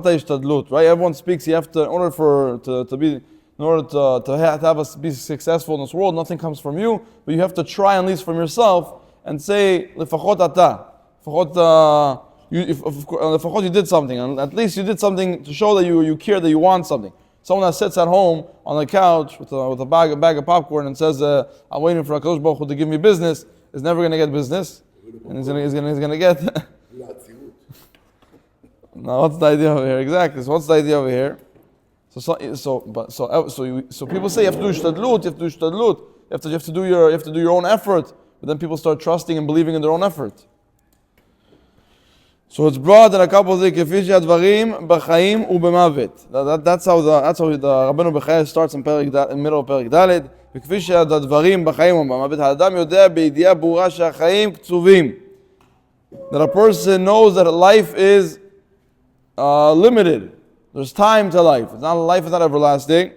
right? Everyone speaks. You have to, in order to have us be successful in this world, nothing comes from you, but you have to try at least from yourself and say, לפחות אתה. לפחות you did something, and at least you did something to show that you care, that you want something. Someone that sits at home on the couch with a bag of popcorn and says, I'm waiting for HaKadosh Baruch Hu to give me business, is never going to get business. And he's going to get... Now, what's the idea over here? Exactly. So what's the idea over here? So people say you have to do shtadlut, you have to do your own effort, but then people start trusting and believing in their own effort. So it's brought in a couple of things, כפי שהדברים בחיים ובמוות. That's how the Rabbeinu Bechaya starts in middle of פרק ד', וכפי שהדברים בחיים ובמוות, האדם יודע בידיעה ברורה שהחיים קצובים. That a person knows that life is limited. There's time to life. Life is not everlasting.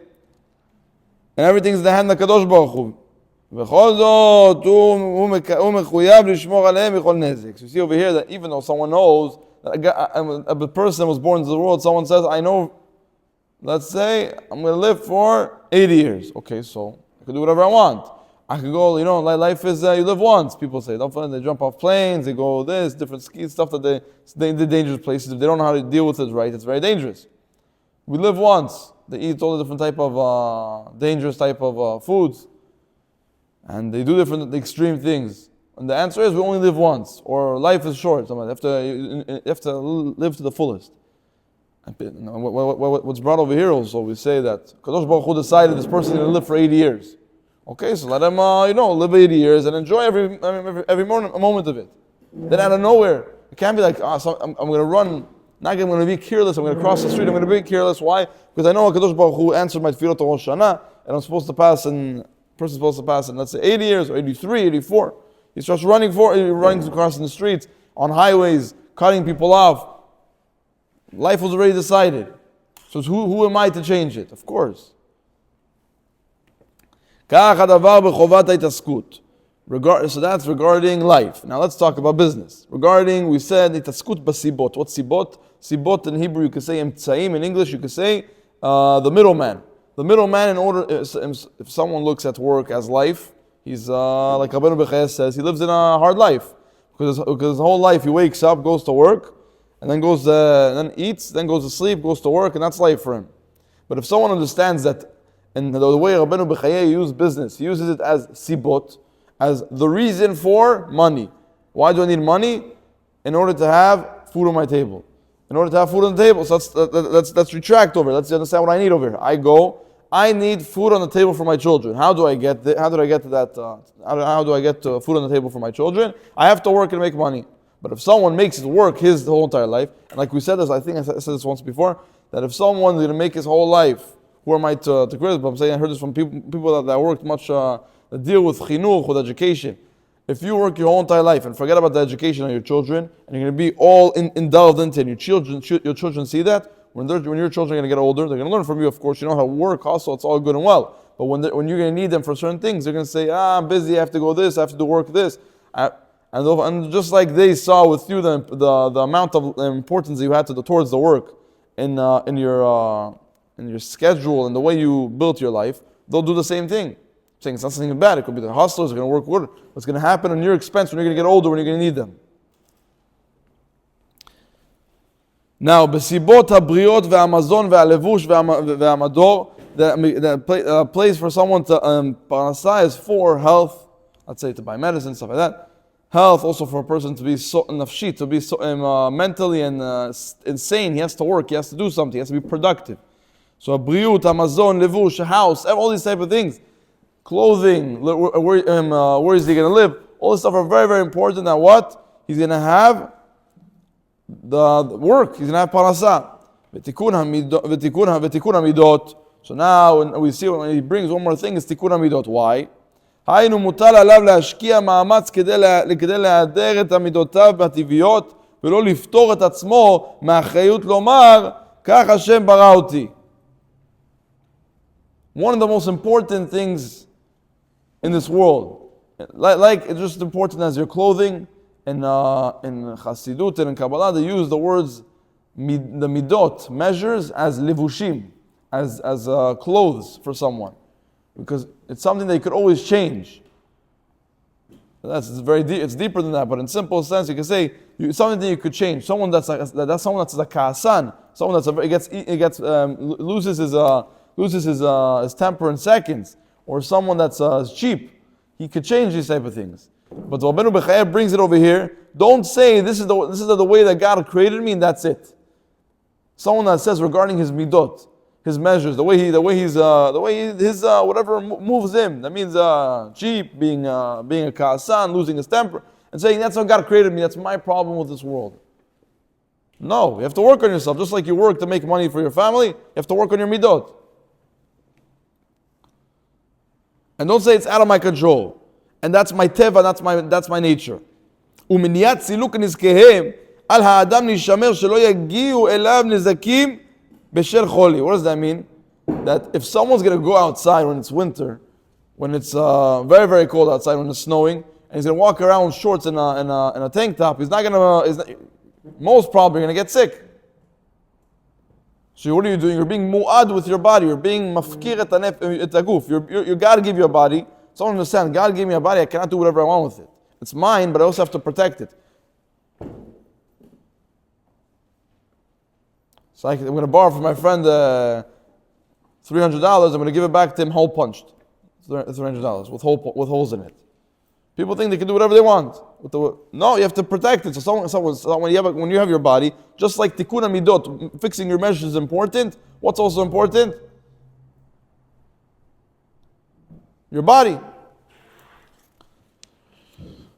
And everything's in the hand of HaKadosh Baruch Hu. בכל זאת, הוא מחויב לשמור עליהם מכל נזק. So you see over here that even though someone knows that a person was born into the world, someone says, I know, let's say, I'm going to live for 80 years. Okay, so I can do whatever I want. I could go, life is, you live once, people say. They jump off planes, they go this, different ski stuff that the dangerous places. If they don't know how to deal with it right, it's very dangerous. We live once. They eat all the different type of dangerous type of foods. And they do different extreme things. And the answer is we only live once. Or life is short. You have to live to the fullest. What's brought over here also, we say that Kadosh Baruch Hu decided this person is going to live for 80 years. Okay, so let him live 80 years and enjoy every moment of it. Then out of nowhere, it can't be like, so I'm going to run, not I'm going to be careless, I'm going to cross the street, I'm going to be careless. Why? Because I know Kadosh Baruch Hu answered my tefillah to Rosh Hashanah, and I'm supposed to pass in, person's supposed to pass in, let's say 80 years or 83, 84. He starts running across the streets, on highways, cutting people off. Life was already decided. So who am I to change it? Of course. So that's regarding life. Now let's talk about business. We said itaskut basibot. What's sibot? Sibot in Hebrew you could say imtsaim. In English you could say the middleman. The middleman, in order, if someone looks at work as life, he's like Rabbeinu Bechaya says, he lives in a hard life because his whole life he wakes up, goes to work, and then then eats, then goes to sleep, goes to work, and that's life for him. But if someone understands that, and the way Rabbeinu Bechaya used business, he uses it as sibot, as the reason for money. Why do I need money? In order to have food on my table. In order to have food on the table. So let's retract over. Let's understand what I need over here. I need food on the table for my children. How do I get to that? How do I get to food on the table for my children? I have to work and make money. But if someone makes it work his whole entire life, and like we said this, I think I said this once before, that if someone is going to make his whole life, who am I to criticize? But I'm saying I heard this from people that worked much, that deal with chinuch, with education. If you work your whole entire life and forget about the education of your children, and you're going to be all indulged into it, and your children see that, when your children are going to get older, they're going to learn from you, of course. You know how to work, also, it's all good and well. But when you're going to need them for certain things, they're going to say, I'm busy, I have to go this, I have to do work this. And just like they saw with you the amount of importance you had towards the work in your schedule and the way you built your life, they'll do the same thing. Saying it's not something bad. It could be the hustlers are going to work good. What's going to happen on your expense when you're going to get older, when you're going to need them. Now, besibot habriot ve'amazon ve'alevush ve'amador, the place for someone to parnasah is for health. Let's say to buy medicine, stuff like that. Health, also for a person to be so nafshi, to be so mentally and insane. He has to work. He has to do something. He has to be productive. So, briut, amazon, levush, a house, all these type of things. Clothing, where is he going to live? All this stuff are very, very important. And what? He's going to have the work. He's going to have parasah. V'tikun hamidot. So now when we see when he brings one more thing, it's tikun hamidot. Why? היינו מוטל עליו להשקיע מאמץ כדי להיעדר את עמידותיו הטבעיות ולא לפטור את עצמו מהאחריות לומר כך השם ברא אותי. One of the most important things in this world, like it's just important as your clothing, in Chassidut and in Kabbalah, they use the words the midot measures as levushim, as clothes for someone, because it's something that you could always change. It's very deep. It's deeper than that, but in simple sense, you can say something that you could change. Someone that's someone that's a kaasan, someone loses his temper in seconds, or someone that's cheap. He could change these type of things. But Rabbeinu Bechaya brings it over here. Don't say this is the way that God created me and that's it. Someone that says regarding his midot, his measures, whatever moves him. That means cheap, being a kaasan, losing his temper, and saying that's how God created me. That's my problem with this world. No, you have to work on yourself, just like you work to make money for your family. You have to work on your midot, and don't say it's out of my control, and that's my teva, that's my nature. ומניעת סילוק נזקיהם על האדם להישמר שלא יגיעו אליו נזקים בשל חולי. What does that mean? That if someone's going to go outside when it's winter, when it's very, very cold outside, when it's snowing, and he's going to walk around with shorts and a tank top, he's most probably going to get sick. So what are you doing? You're being mu'ad with your body. You're being mafkir et aguf. You God give you a body. Someone understand, God gave me a body, I cannot do whatever I want with it. It's mine, but I also have to protect it. So I'm going to borrow from my friend $300. I'm going to give it back to him whole punched. $300 with holes in it. People think they can do whatever they want. No, you have to protect it. So when you have your body, just like tikkun midot, fixing your measures is important. What's also important? Your body.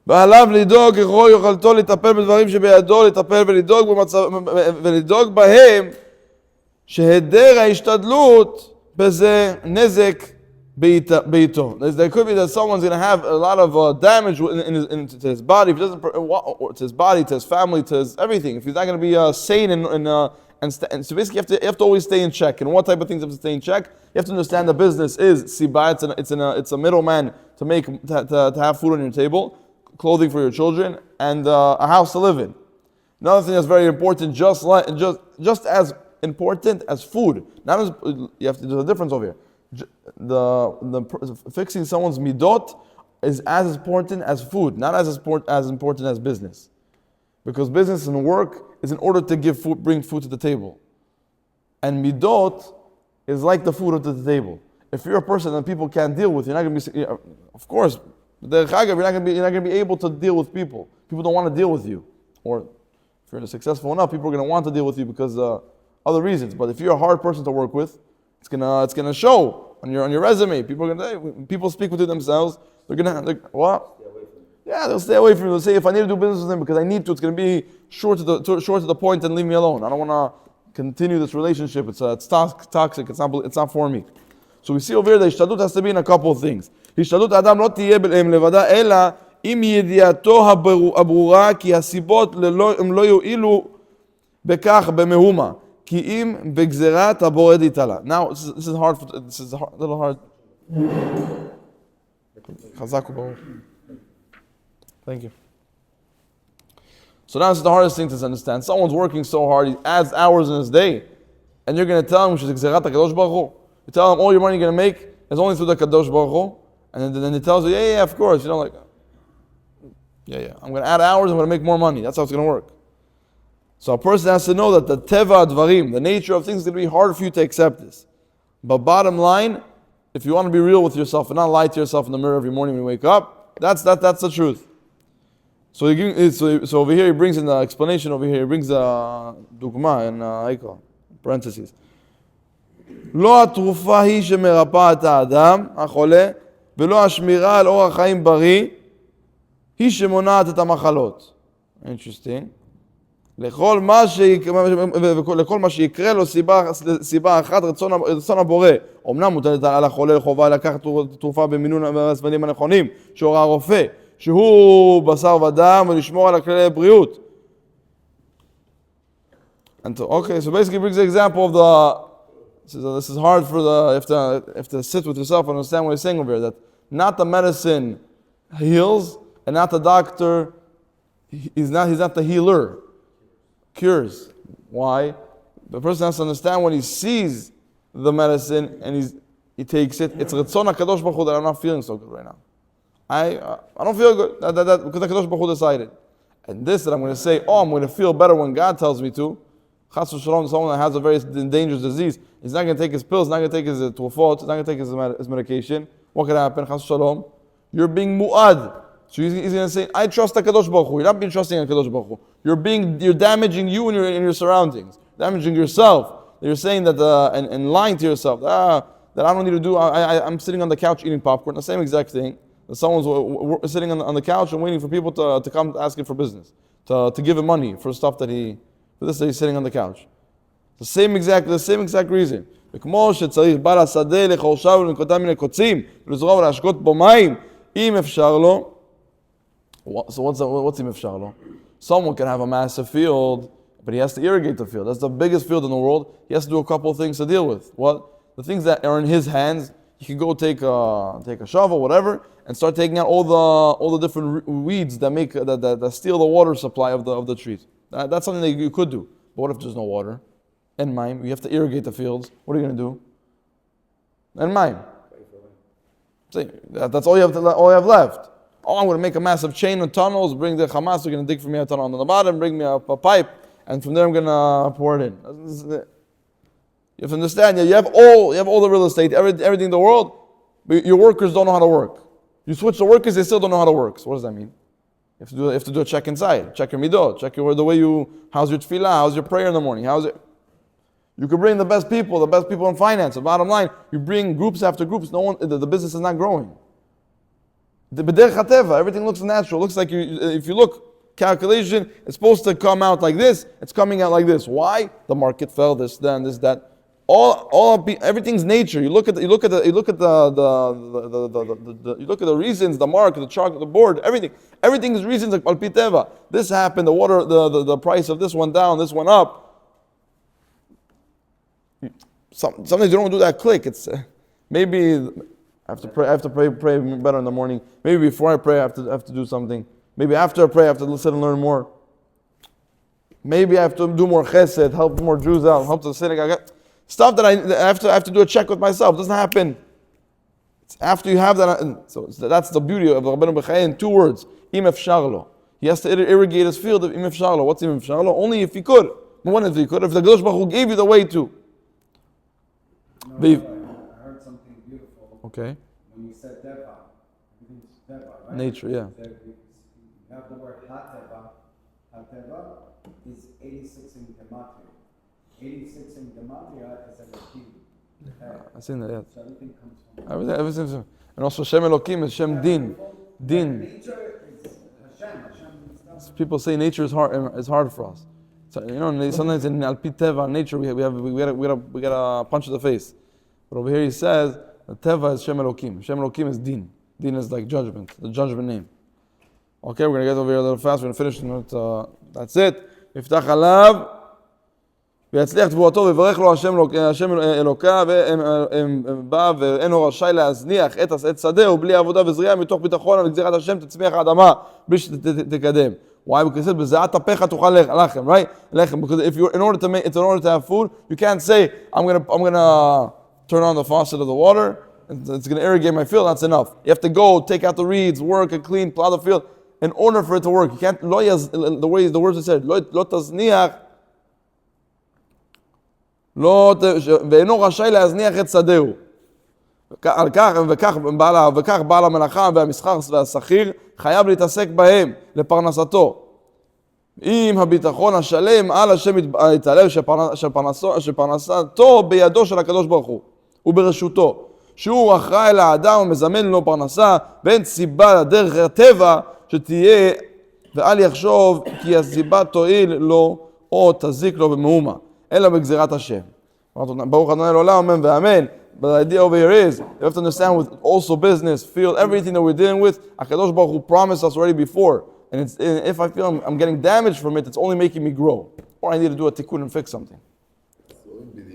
ועליו לדאוג ככל יכולתו לטפל בדברים שבידו, לטפל ולדאוג בהם שהיעדר ההשתדלות בזה נזק בעיתו. There could be that someone's going to have a lot of damage to his body, if he doesn't, to his body, to his family, to his everything. If he's not going to be sane and so basically you have to always stay in check. And what type of things you have to stay in check? You have to understand the business is siba. It's a middleman to have food on your table, clothing for your children, and a house to live in. Another thing that's very important, just as important as food. There's a difference over here. Fixing someone's midot is as important as food, not as important as business. Because business and work is in order to bring food to the table. And midot is like the food to the table. If you're a person that people can't deal with, you're not going to be, of course, you're not going to be able to deal with people. People don't want to deal with you. Or if you're successful enough, people are going to want to deal with you because other reasons. But if you're a hard person to work with, it's gonna show on your resume. People speak with themselves. They're gonna what? Yeah, they'll stay away from you. They'll say, if I need to do business with them because I need to, it's gonna be short to the point and leave me alone. I don't want to continue this relationship. It's toxic. It's not for me. So we see over here that השתדלות has to be in a couple of things. השתדלות האדם לא תהיה לבדה, אלא עם ידיעתו הברורה כי הסיבות הם לא יועילו בכך במהומה. כי אם בגזירת הבורא דתעלה. Now, this is hard. This is a little hard. חזק וברור. Thank you. So now this is the hardest thing to understand. Someone's working so hard, he adds hours in his day, and you're going to tell him she's gzerat HaKadosh Baruch Hu. You tell him all your money you're going to make is only through the Kadosh Baruch Hu, and then he tells you, yeah, of course, I'm going to add hours, I'm going to make more money. That's how it's going to work. So a person has to know that the teva advarim, the nature of things, is going to be hard for you to accept this. But bottom line, if you want to be real with yourself and not lie to yourself in the mirror every morning when you wake up, that's the truth. So over here he brings in the explanation. Over here he brings a dugma in parentheses. לא התרופה היא שמרפאה את האדם החולה, ולא השמירה על אורח חיים בריא היא שמונעת את המחלות. Interesting. לכל מה שיקרה לו סיבה אחת, רצון הבורא. אמנם מוטלת על החולה לחובה לקחת תרופה במינון הזמנים הנכונים, שהורה הרופא, שהוא בשר ודם, ולשמור על הכללי הבריאות. Okay, so basically brings the example of this is hard for you have to sit with yourself and understand what he's saying over here, that not the medicine heals, and not the doctor, he's not the healer. Cures. Why? The person has to understand when he sees the medicine and he takes it, it's Ratzon HaKadosh Baruch Hu that I'm not feeling so good right now. I don't feel good because the Kadosh Baruch Hu decided. And this that I'm going to say, I'm going to feel better when God tells me to. Chas v'shalom, someone that has a very dangerous disease, he's not going to take his pills, not going to take his tufot, he's not going to take his medication. What could happen? Chas v'shalom, you're being mu'ad. So he's going to say, I trust the Kadosh Baruch Hu. You're not being trusting in Kadosh Baruch Hu. You're damaging you and your surroundings, damaging yourself. You're saying that and lying to yourself that I don't need to do. I'm sitting on the couch eating popcorn. The same exact thing. Someone's sitting on the couch and waiting for people to come asking for business, to give him money for stuff that he's sitting on the couch. The same exact reason. וכמו שצריך בעל השדה לחורשיו ולנקותם מן הקוצים ולזרוע ולהשקות בו מים, אם אפשר לו. So what's אם אפשר לו? Someone can have a massive field, but he has to irrigate the field. That's the biggest field in the world. He has to do a couple of things to deal with. What? The things that are in his hands. He can go take a shovel, whatever, and start taking out all the different weeds that steal the water supply of the trees. That's something that you could do. But what if there's no water? And mime, you have to irrigate the fields. What are you going to do? And mime. That's all you have left. I'm going to make a massive chain of tunnels. Bring the Hamas. They're going to dig for me a tunnel on the bottom. Bring me a pipe, and from there I'm going to pour it in. You have to understand. You have all the real estate, everything in the world, but your workers don't know how to work. You switch the workers, they still don't know how to work. So what does that mean? You have to do a check inside. Check your midot. Check the way how's your tefillah, how's your prayer in the morning, how's it? You could bring the best people in finance. The bottom line, you bring groups after groups. The business is not growing. Everything looks natural. It looks like if you look, calculation, it's supposed to come out like this. It's coming out like this. Why? The market fell. This, then, this, that. Everything's nature. You look at the reasons, the mark, the chart, the board, everything. Everything is reasons like Alpi Teva. This happened. The water, the price of this went down. This went up. Sometimes you don't do that click. It's maybe I have to pray better in the morning. Maybe before I pray, I have to do something. Maybe after I pray, I have to listen and learn more. Maybe I have to do more chesed, help more Jews out, help the synagogue. Stuff that I have to do a check with myself. It doesn't happen. It's after you have that. So that's the beauty of Rabbeinu Bechaya in 2 words. Im efshar lo. He has to irrigate his field of im efshar lo. What's im efshar lo? Only if he could. When if he could. If the Kadosh Baruch Hu gave you the way to. I heard something beautiful. Okay. When you said Teva, everything's Teva, right? Nature, yeah. You have the word HaTeva. HaTeva is 86 in Gematria. 86 in Gematria is Elohim. I've seen that, yeah. So everything comes from Everything. And also Shem Elokim is Shem Din. Din. Nature is Hashem. Hashem People say nature is hard for us. So, sometimes in Al Pi Teva, nature, we got a punch to the face. But over here he says, Teva is Shem Elokim. Shem Elokim is Din. Din is like judgment, the judgment name. Okay, we're going to get over here a little fast. We're going to finish. That's it. יפתח עליו ויצליח תבואתו ויברך לו השם אלוקיו, ובא ואינו רשאי להזניח את שדהו בלי עבודה וזריעה, מתוך ביטחון על גזירת השם תצמיח האדמה בלי שתקדם. Why? Because it says, בזעת אפיך תאכל לחם, right? לחם. Because if in order to have food, you can't say, I'm gonna turn on the faucet of the water, and it's gonna irrigate my field. That's enough. You have to go, take out the reeds, work and clean, plow the field. In order for it to work, you can't. The way the words are said, לא תזניח, ואינו רשאי להזניח את שדהו. וכך בעל המלאכה והמסחר והשכיר חייב להתעסק בהם לפרנסתו. עם הביטחון השלם על השם יתעלה שפרנסתו בידו של הקדוש ברוך הוא וברשותו, שהוא אחראי לאדם ומזמן לו פרנסה, ואין סיבה לדרך הטבע שתהיה, ואל יחשוב כי הסיבה תועיל לו או תזיק לו במאומה, אלא בגזירת השם. ברוך ה' לעולם, אמן ואמן. But the idea over here is, you have to understand with also business, field, everything that we're dealing with, HaKadosh Baruch Hu promised us already before. And if I feel I'm getting damaged from it, it's only making me grow. Or I need to do a tikkun and fix something.